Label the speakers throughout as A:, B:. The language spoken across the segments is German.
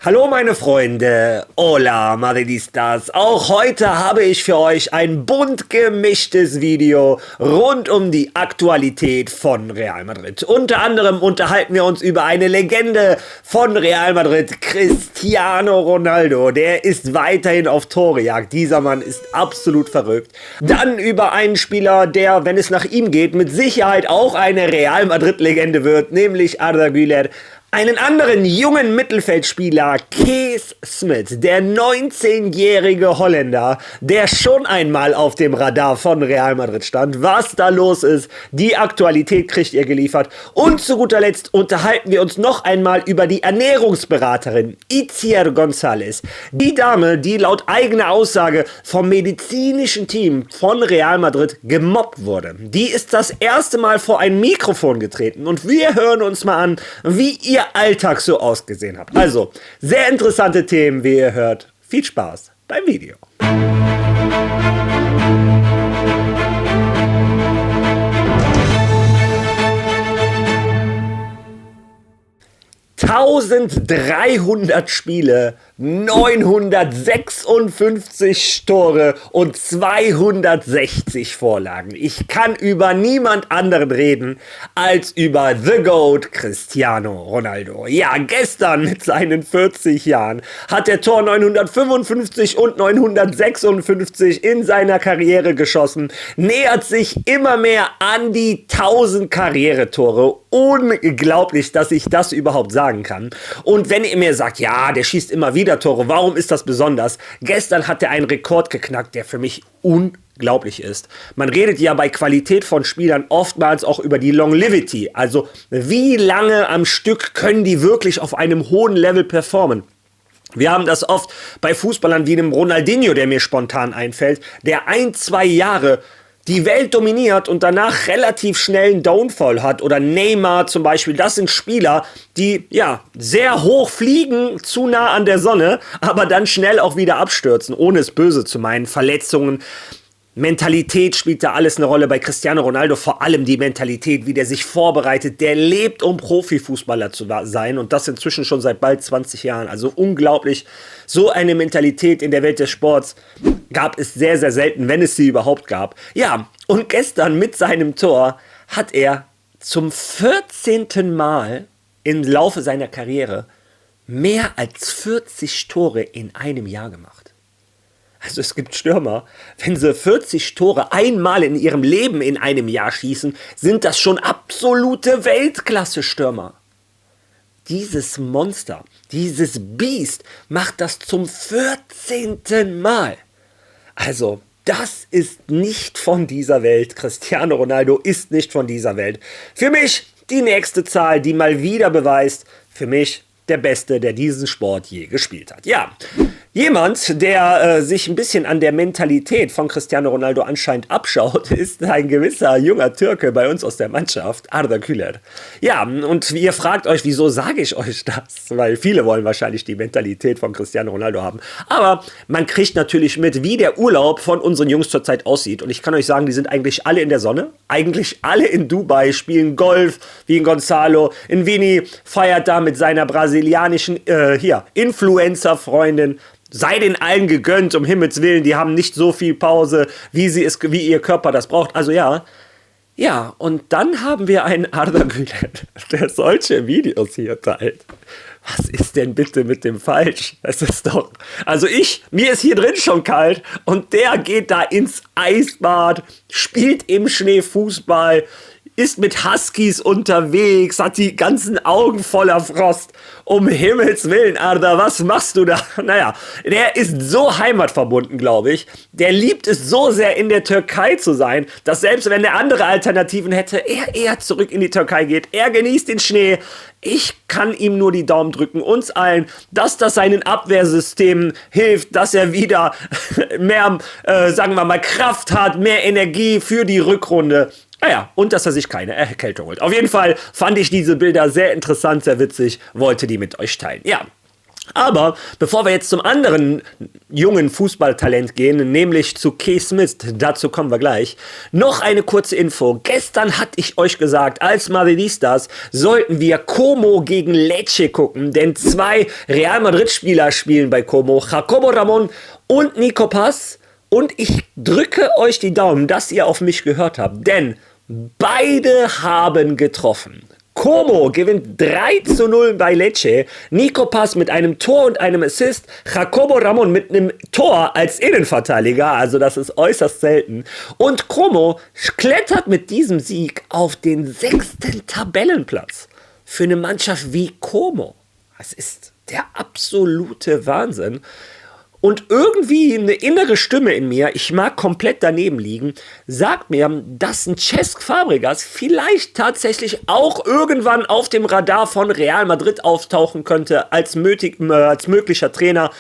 A: Hallo meine Freunde, hola Madridistas, auch heute habe ich für euch ein bunt gemischtes Video rund um die Aktualität von Real Madrid. Unter anderem unterhalten wir uns über eine Legende von Real Madrid, Cristiano Ronaldo, der ist weiterhin auf Torejagd, dieser Mann ist absolut verrückt. Dann über einen Spieler, der, wenn es nach ihm geht, mit Sicherheit auch eine Real Madrid-Legende wird, nämlich Arda Güler. Einen anderen jungen Mittelfeldspieler, Kees Smith, der 19-jährige Holländer, der schon einmal auf dem Radar von Real Madrid stand. Was da los ist, die Aktualität kriegt ihr geliefert. Und zu guter Letzt unterhalten wir uns noch einmal über die Ernährungsberaterin Itziar González. Die Dame, die laut eigener Aussage vom medizinischen Team von Real Madrid gemobbt wurde. Die ist das erste Mal vor ein Mikrofon getreten und wir hören uns mal an, wie ihr Alltag so ausgesehen hat. Also, sehr interessante Themen, wie ihr hört. Viel Spaß beim Video. 1300 Spiele, 956 Tore und 260 Vorlagen. Ich kann über niemand anderen reden als über The GOAT Cristiano Ronaldo. Ja, gestern mit seinen 40 Jahren hat der Tor 955 und 956 in seiner Karriere geschossen, nähert sich immer mehr an die 1000 Karrieretore. Unglaublich, dass ich das überhaupt sagen kann. Und wenn ihr mir sagt, ja, der schießt immer wieder Tore, warum ist das besonders? Gestern hat er einen Rekord geknackt, der für mich unglaublich ist. Man redet ja bei Qualität von Spielern oftmals auch über die Longevity, also wie lange am Stück können die wirklich auf einem hohen Level performen. Wir haben das oft bei Fußballern wie dem Ronaldinho, der mir spontan einfällt, der 1-2 Jahre die Welt dominiert und danach relativ schnell einen Downfall hat. Oder Neymar zum Beispiel. Das sind Spieler, die ja sehr hoch fliegen, zu nah an der Sonne, aber dann schnell auch wieder abstürzen, ohne es böse zu meinen. Verletzungen, Mentalität spielt da alles eine Rolle. Bei Cristiano Ronaldo vor allem die Mentalität, wie der sich vorbereitet. Der lebt, um Profifußballer zu sein und das inzwischen schon seit bald 20 Jahren. Also unglaublich. So eine Mentalität in der Welt des Sports gab es sehr, sehr selten, wenn es sie überhaupt gab. Ja, und gestern mit seinem Tor hat er zum 14. Mal im Laufe seiner Karriere mehr als 40 Tore in einem Jahr gemacht. Also es gibt Stürmer, wenn sie 40 Tore einmal in ihrem Leben in einem Jahr schießen, sind das schon absolute Weltklasse-Stürmer. Dieses Monster, dieses Biest macht das zum 14. Mal. Also, das ist nicht von dieser Welt. Cristiano Ronaldo ist nicht von dieser Welt. Für mich die nächste Zahl, die mal wieder beweist, für mich der Beste, der diesen Sport je gespielt hat. Ja, jemand, der sich ein bisschen an der Mentalität von Cristiano Ronaldo anscheinend abschaut, ist ein gewisser junger Türke bei uns aus der Mannschaft, Arda Güler. Ja, und ihr fragt euch, wieso sage ich euch das? Weil viele wollen wahrscheinlich die Mentalität von Cristiano Ronaldo haben. Aber man kriegt natürlich mit, wie der Urlaub von unseren Jungs zurzeit aussieht. Und ich kann euch sagen, die sind eigentlich alle in der Sonne. Eigentlich alle in Dubai, spielen Golf, wie in Gonzalo. In Vini feiert da mit seiner brasilianischen Influencer-Freundin. Sei den allen gegönnt, um Himmels Willen, die haben nicht so viel Pause, wie ihr Körper das braucht. Also ja, und dann haben wir einen Arda Güler, der solche Videos hier teilt. Was ist denn bitte mit dem falsch? Es ist doch, also mir ist hier drin schon kalt und der geht da ins Eisbad, spielt im Schnee Fußball, ist mit Huskies unterwegs, hat die ganzen Augen voller Frost. Um Himmels Willen, Arda, was machst du da? Naja, der ist so heimatverbunden, glaube ich. Der liebt es so sehr, in der Türkei zu sein, dass selbst wenn er andere Alternativen hätte, er eher zurück in die Türkei geht. Er genießt den Schnee. Ich kann ihm nur die Daumen drücken, uns allen, dass das seinen Abwehrsystemen hilft, dass er wieder mehr, sagen wir mal, Kraft hat, mehr Energie für die Rückrunde. Naja, und dass er sich keine Erkältung holt. Auf jeden Fall fand ich diese Bilder sehr interessant, sehr witzig, wollte die mit euch teilen. Ja, Aber bevor wir jetzt zum anderen jungen Fußballtalent gehen, nämlich zu Keith Smith, dazu kommen wir gleich, noch eine kurze Info. Gestern hatte ich euch gesagt, als Madridistas sollten wir Como gegen Lecce gucken, denn 2 Real Madrid-Spieler spielen bei Como, Jacobo Ramón und Nico Paz. Und ich drücke euch die Daumen, dass ihr auf mich gehört habt, denn beide haben getroffen. Como gewinnt 3:0 bei Lecce, Nico Paz mit einem Tor und einem Assist, Jacobo Ramón mit einem Tor als Innenverteidiger, also das ist äußerst selten. Und Como klettert mit diesem Sieg auf den 6. Tabellenplatz. Für eine Mannschaft wie Como. Das ist der absolute Wahnsinn. Und irgendwie eine innere Stimme in mir, ich mag komplett daneben liegen, sagt mir, dass ein Cesc Fabregas vielleicht tatsächlich auch irgendwann auf dem Radar von Real Madrid auftauchen könnte als möglicher Trainer.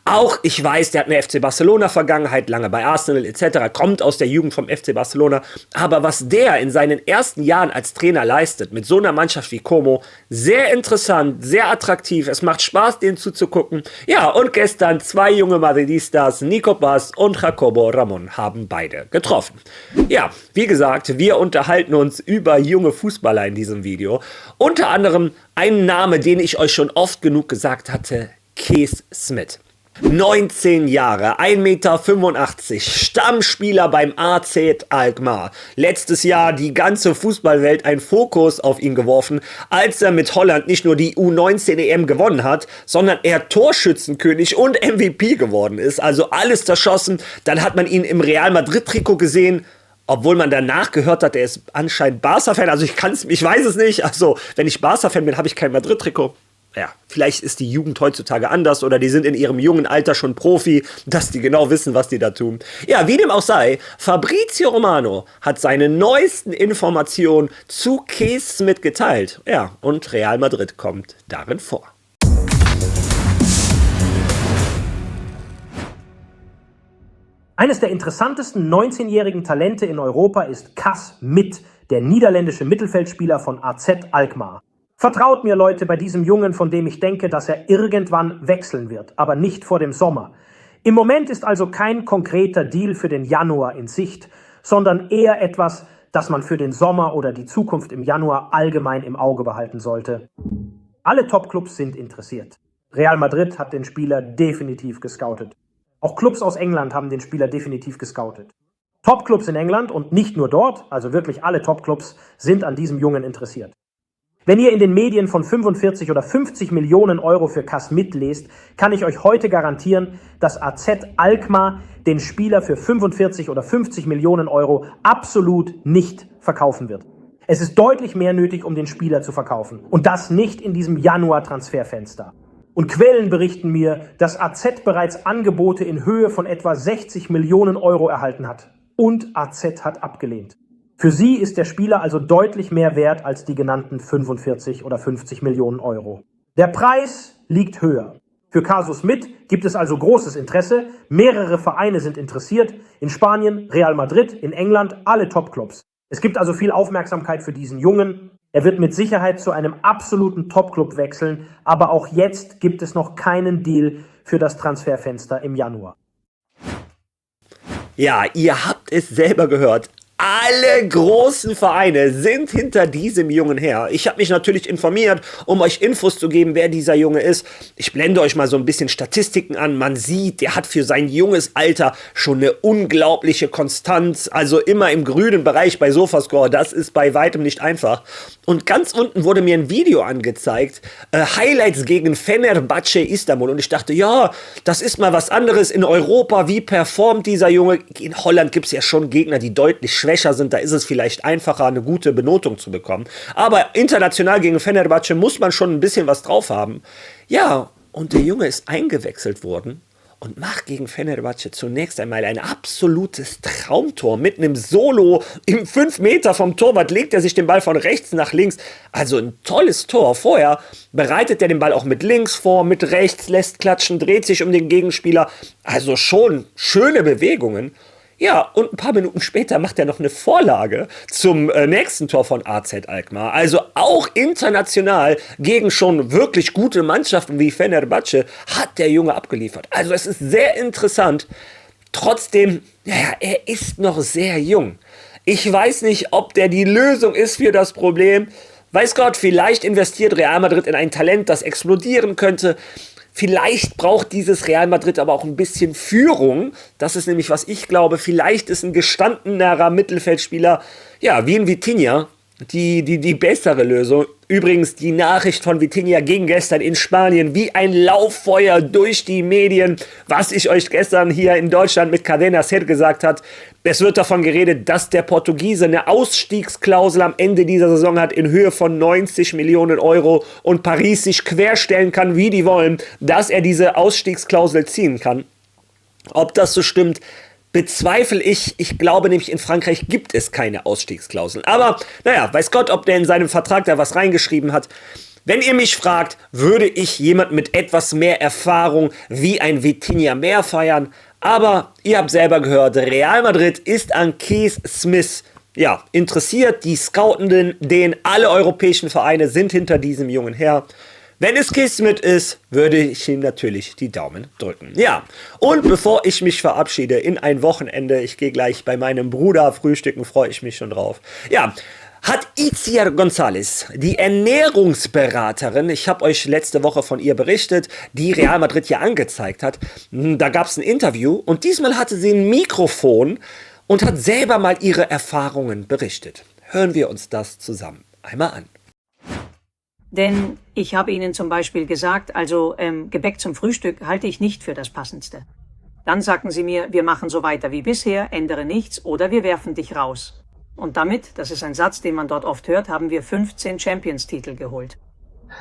A: Auch, ich weiß, der hat eine FC Barcelona-Vergangenheit, lange bei Arsenal etc., kommt aus der Jugend vom FC Barcelona. Aber was der in seinen ersten Jahren als Trainer leistet, mit so einer Mannschaft wie Como, sehr interessant, sehr attraktiv. Es macht Spaß, denen zuzugucken. Ja, und gestern 2 junge Madridistas, Nico Paz und Jacobo Ramón, haben beide getroffen. Ja, wie gesagt, wir unterhalten uns über junge Fußballer in diesem Video. Unter anderem ein Name, den ich euch schon oft genug gesagt hatte, Keith Smith. 19 Jahre, 1,85 Meter, Stammspieler beim AZ Alkmaar. Letztes Jahr die ganze Fußballwelt einen Fokus auf ihn geworfen, als er mit Holland nicht nur die U19 EM gewonnen hat, sondern er Torschützenkönig und MVP geworden ist. Also alles zerschossen. Dann hat man ihn im Real Madrid-Trikot gesehen. Obwohl man danach gehört hat, er ist anscheinend Barca-Fan. Also ich weiß es nicht. Also wenn ich Barca-Fan bin, habe ich kein Madrid-Trikot. Ja, vielleicht ist die Jugend heutzutage anders oder die sind in ihrem jungen Alter schon Profi, dass die genau wissen, was die da tun. Ja, wie dem auch sei, Fabrizio Romano hat seine neuesten Informationen zu Keith Smith geteilt. Ja, und Real Madrid kommt darin vor.
B: Eines der interessantesten 19-jährigen Talente in Europa ist Keith Smith, der niederländische Mittelfeldspieler von AZ Alkmaar. Vertraut mir, Leute, bei diesem Jungen, von dem ich denke, dass er irgendwann wechseln wird, aber nicht vor dem Sommer. Im Moment ist also kein konkreter Deal für den Januar in Sicht, sondern eher etwas, das man für den Sommer oder die Zukunft im Januar allgemein im Auge behalten sollte. Alle Topclubs sind interessiert. Real Madrid hat den Spieler definitiv gescoutet. Auch Clubs aus England haben den Spieler definitiv gescoutet. Topclubs in England und nicht nur dort, also wirklich alle Topclubs, sind an diesem Jungen interessiert. Wenn ihr in den Medien von 45 oder 50 Millionen Euro für Keith Smith lest, kann ich euch heute garantieren, dass AZ Alkmaar den Spieler für 45 oder 50 Millionen Euro absolut nicht verkaufen wird. Es ist deutlich mehr nötig, um den Spieler zu verkaufen. Und das nicht in diesem Januar-Transferfenster. Und Quellen berichten mir, dass AZ bereits Angebote in Höhe von etwa 60 Millionen Euro erhalten hat. Und AZ hat abgelehnt. Für sie ist der Spieler also deutlich mehr wert als die genannten 45 oder 50 Millionen Euro. Der Preis liegt höher. Für Keith Smith gibt es also großes Interesse. Mehrere Vereine sind interessiert. In Spanien, Real Madrid, in England, alle Topclubs. Es gibt also viel Aufmerksamkeit für diesen Jungen. Er wird mit Sicherheit zu einem absoluten Topclub wechseln. Aber auch jetzt gibt es noch keinen Deal für das Transferfenster im Januar.
A: Ja, ihr habt es selber gehört. Alle großen Vereine sind hinter diesem Jungen her. Ich habe mich natürlich informiert, um euch Infos zu geben, wer dieser Junge ist. Ich blende euch mal so ein bisschen Statistiken an. Man sieht, der hat für sein junges Alter schon eine unglaubliche Konstanz. Also immer im grünen Bereich bei Sofascore. Das ist bei weitem nicht einfach. Und ganz unten wurde mir ein Video angezeigt. Highlights gegen Fenerbahce Istanbul. Und ich dachte, ja, das ist mal was anderes in Europa. Wie performt dieser Junge? In Holland gibt es ja schon Gegner, die deutlich schwächer sind, da ist es vielleicht einfacher, eine gute Benotung zu bekommen. Aber international gegen Fenerbahce muss man schon ein bisschen was drauf haben. Ja, und der Junge ist eingewechselt worden und macht gegen Fenerbahce zunächst einmal ein absolutes Traumtor. Mit einem Solo im 5 Meter vom Torwart legt er sich den Ball von rechts nach links. Also ein tolles Tor. Vorher bereitet er den Ball auch mit links vor, mit rechts, lässt klatschen, dreht sich um den Gegenspieler. Also schon schöne Bewegungen. Ja, und ein paar Minuten später macht er noch eine Vorlage zum nächsten Tor von AZ Alkmaar. Also auch international gegen schon wirklich gute Mannschaften wie Fenerbahce hat der Junge abgeliefert. Also es ist sehr interessant. Trotzdem, naja, er ist noch sehr jung. Ich weiß nicht, ob der die Lösung ist für das Problem. Weiß Gott, vielleicht investiert Real Madrid in ein Talent, das explodieren könnte. Vielleicht braucht dieses Real Madrid aber auch ein bisschen Führung. Das ist nämlich, was ich glaube. Vielleicht ist ein gestandenerer Mittelfeldspieler, ja, wie ein Vitinha, die bessere Lösung. Übrigens, die Nachricht von Vitinha ging gestern in Spanien wie ein Lauffeuer durch die Medien, was ich euch gestern hier in Deutschland mit Cadena Ser gesagt hat. Es wird davon geredet, dass der Portugiese eine Ausstiegsklausel am Ende dieser Saison hat in Höhe von 90 Millionen Euro und Paris sich querstellen kann, wie die wollen, dass er diese Ausstiegsklausel ziehen kann. Ob das so stimmt, bezweifle ich. Ich glaube nämlich, in Frankreich gibt es keine Ausstiegsklauseln. Aber, naja, weiß Gott, ob der in seinem Vertrag da was reingeschrieben hat. Wenn ihr mich fragt, würde ich jemanden mit etwas mehr Erfahrung wie ein Vitinha mehr feiern. Aber ihr habt selber gehört, Real Madrid ist an Keith Smith interessiert. Die scouten den, alle europäischen Vereine sind hinter diesem Jungen her. Wenn es Keith Smith ist, würde ich ihm natürlich die Daumen drücken. Ja, und bevor ich mich verabschiede in ein Wochenende, ich gehe gleich bei meinem Bruder frühstücken, freue ich mich schon drauf. Ja, hat Itziar González, die Ernährungsberaterin, ich habe euch letzte Woche von ihr berichtet, die Real Madrid ja angezeigt hat. Da gab es ein Interview und diesmal hatte sie ein Mikrofon und hat selber mal ihre Erfahrungen berichtet. Hören wir uns das zusammen einmal an.
C: Denn ich habe Ihnen zum Beispiel gesagt, also Gebäck zum Frühstück halte ich nicht für das Passendste. Dann sagten Sie mir, wir machen so weiter wie bisher, ändere nichts oder wir werfen dich raus. Und damit, das ist ein Satz, den man dort oft hört, haben wir 15 Champions-Titel geholt.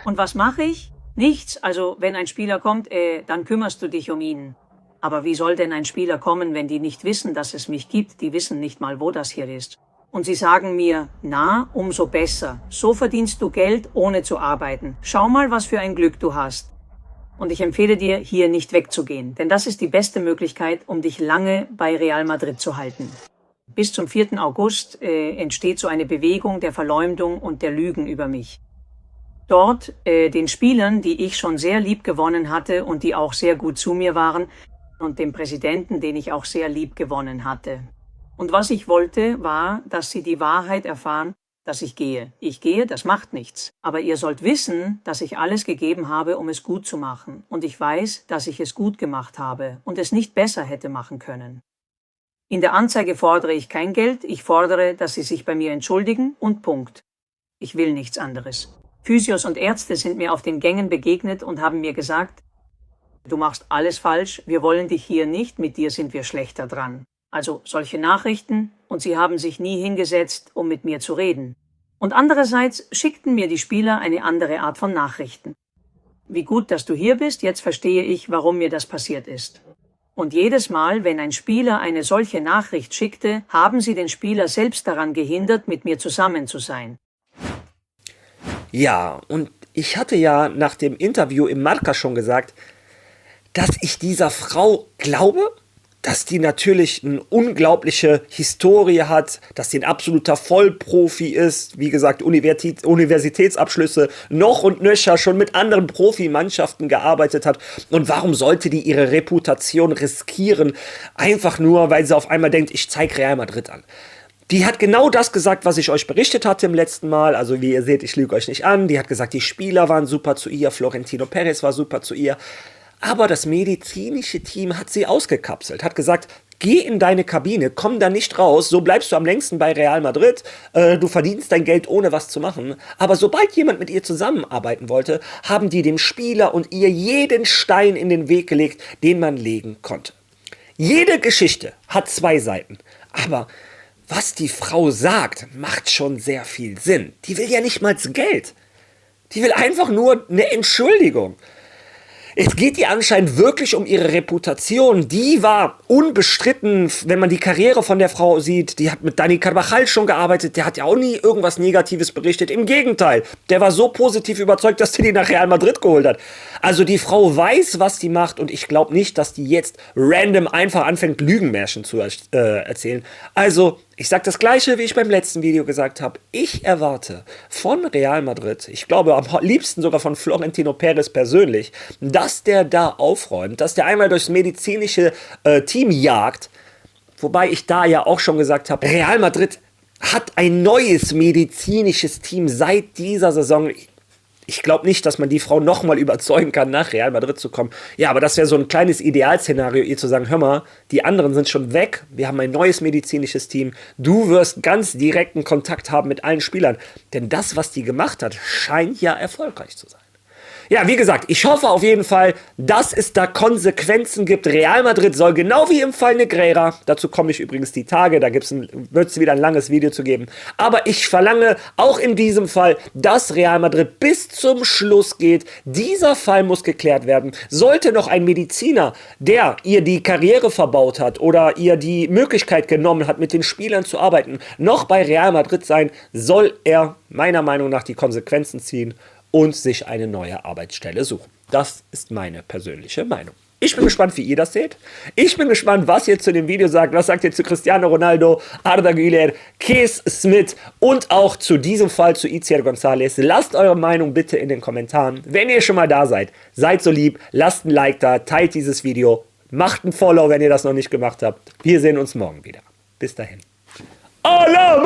C: Und was mache ich? Nichts. Also wenn ein Spieler kommt, dann kümmerst du dich um ihn. Aber wie soll denn ein Spieler kommen, wenn die nicht wissen, dass es mich gibt? Die wissen nicht mal, wo das hier ist. Und sie sagen mir, na, umso besser. So verdienst du Geld, ohne zu arbeiten. Schau mal, was für ein Glück du hast. Und ich empfehle dir, hier nicht wegzugehen. Denn das ist die beste Möglichkeit, um dich lange bei Real Madrid zu halten. Bis zum 4. August entsteht so eine Bewegung der Verleumdung und der Lügen über mich. Dort, den Spielern, die ich schon sehr lieb gewonnen hatte und die auch sehr gut zu mir waren, und dem Präsidenten, den ich auch sehr lieb gewonnen hatte. Und was ich wollte, war, dass sie die Wahrheit erfahren, dass ich gehe. Ich gehe, das macht nichts. Aber ihr sollt wissen, dass ich alles gegeben habe, um es gut zu machen. Und ich weiß, dass ich es gut gemacht habe und es nicht besser hätte machen können. In der Anzeige fordere ich kein Geld, ich fordere, dass sie sich bei mir entschuldigen und Punkt. Ich will nichts anderes. Physios und Ärzte sind mir auf den Gängen begegnet und haben mir gesagt, du machst alles falsch, wir wollen dich hier nicht, mit dir sind wir schlechter dran. Also solche Nachrichten, und sie haben sich nie hingesetzt, um mit mir zu reden. Und andererseits schickten mir die Spieler eine andere Art von Nachrichten. Wie gut, dass du hier bist, jetzt verstehe ich, warum mir das passiert ist. Und jedes Mal, wenn ein Spieler eine solche Nachricht schickte, haben sie den Spieler selbst daran gehindert, mit mir zusammen zu sein.
A: Ja, und ich hatte ja nach dem Interview im Marca schon gesagt, dass ich dieser Frau glaube, dass die natürlich eine unglaubliche Historie hat, dass sie ein absoluter Vollprofi ist, wie gesagt, Universitätsabschlüsse noch und nöcher, schon mit anderen Profimannschaften gearbeitet hat. Und warum sollte die ihre Reputation riskieren, einfach nur, weil sie auf einmal denkt, ich zeige Real Madrid an. Die hat genau das gesagt, was ich euch berichtet hatte im letzten Mal. Also wie ihr seht, ich lüge euch nicht an. Die hat gesagt, die Spieler waren super zu ihr, Florentino Perez war super zu ihr. Aber das medizinische Team hat sie ausgekapselt, hat gesagt, geh in deine Kabine, komm da nicht raus, so bleibst du am längsten bei Real Madrid, du verdienst dein Geld ohne was zu machen. Aber sobald jemand mit ihr zusammenarbeiten wollte, haben die dem Spieler und ihr jeden Stein in den Weg gelegt, den man legen konnte. Jede Geschichte hat zwei Seiten, aber was die Frau sagt, macht schon sehr viel Sinn. Die will ja nicht mal Geld, die will einfach nur eine Entschuldigung. Es geht ihr anscheinend wirklich um ihre Reputation. Die war unbestritten, wenn man die Karriere von der Frau sieht. Die hat mit Dani Carvajal schon gearbeitet. Der hat ja auch nie irgendwas Negatives berichtet. Im Gegenteil, der war so positiv überzeugt, dass die nach Real Madrid geholt hat. Also die Frau weiß, was die macht. Und ich glaube nicht, dass die jetzt random einfach anfängt, Lügenmärchen zu erzählen. Also, ich sage das Gleiche, wie ich beim letzten Video gesagt habe. Ich erwarte von Real Madrid, ich glaube am liebsten sogar von Florentino Perez persönlich, dass der da aufräumt, dass der einmal durchs medizinische Team jagt. Wobei ich da ja auch schon gesagt habe, Real Madrid hat ein neues medizinisches Team seit dieser Saison. Ich glaube nicht, dass man die Frau nochmal überzeugen kann, nach Real Madrid zu kommen. Ja, aber das wäre so ein kleines Idealszenario, ihr zu sagen, hör mal, die anderen sind schon weg, wir haben ein neues medizinisches Team, du wirst ganz direkten Kontakt haben mit allen Spielern. Denn das, was die gemacht hat, scheint ja erfolgreich zu sein. Ja, wie gesagt, ich hoffe auf jeden Fall, dass es da Konsequenzen gibt. Real Madrid soll genau wie im Fall Negreira, dazu komme ich übrigens die Tage, da wird es wieder ein langes Video zu geben, aber ich verlange auch in diesem Fall, dass Real Madrid bis zum Schluss geht. Dieser Fall muss geklärt werden. Sollte noch ein Mediziner, der ihr die Karriere verbaut hat oder ihr die Möglichkeit genommen hat, mit den Spielern zu arbeiten, noch bei Real Madrid sein, soll er meiner Meinung nach die Konsequenzen ziehen und sich eine neue Arbeitsstelle suchen. Das ist meine persönliche Meinung. Ich bin gespannt, wie ihr das seht. Ich bin gespannt, was ihr zu dem Video sagt. Was sagt ihr zu Cristiano Ronaldo, Arda Güler, Kees Smith und auch zu diesem Fall zu Itziar González? Lasst eure Meinung bitte in den Kommentaren. Wenn ihr schon mal da seid, seid so lieb, lasst ein Like da, teilt dieses Video, macht ein Follow, wenn ihr das noch nicht gemacht habt. Wir sehen uns morgen wieder. Bis dahin. Allah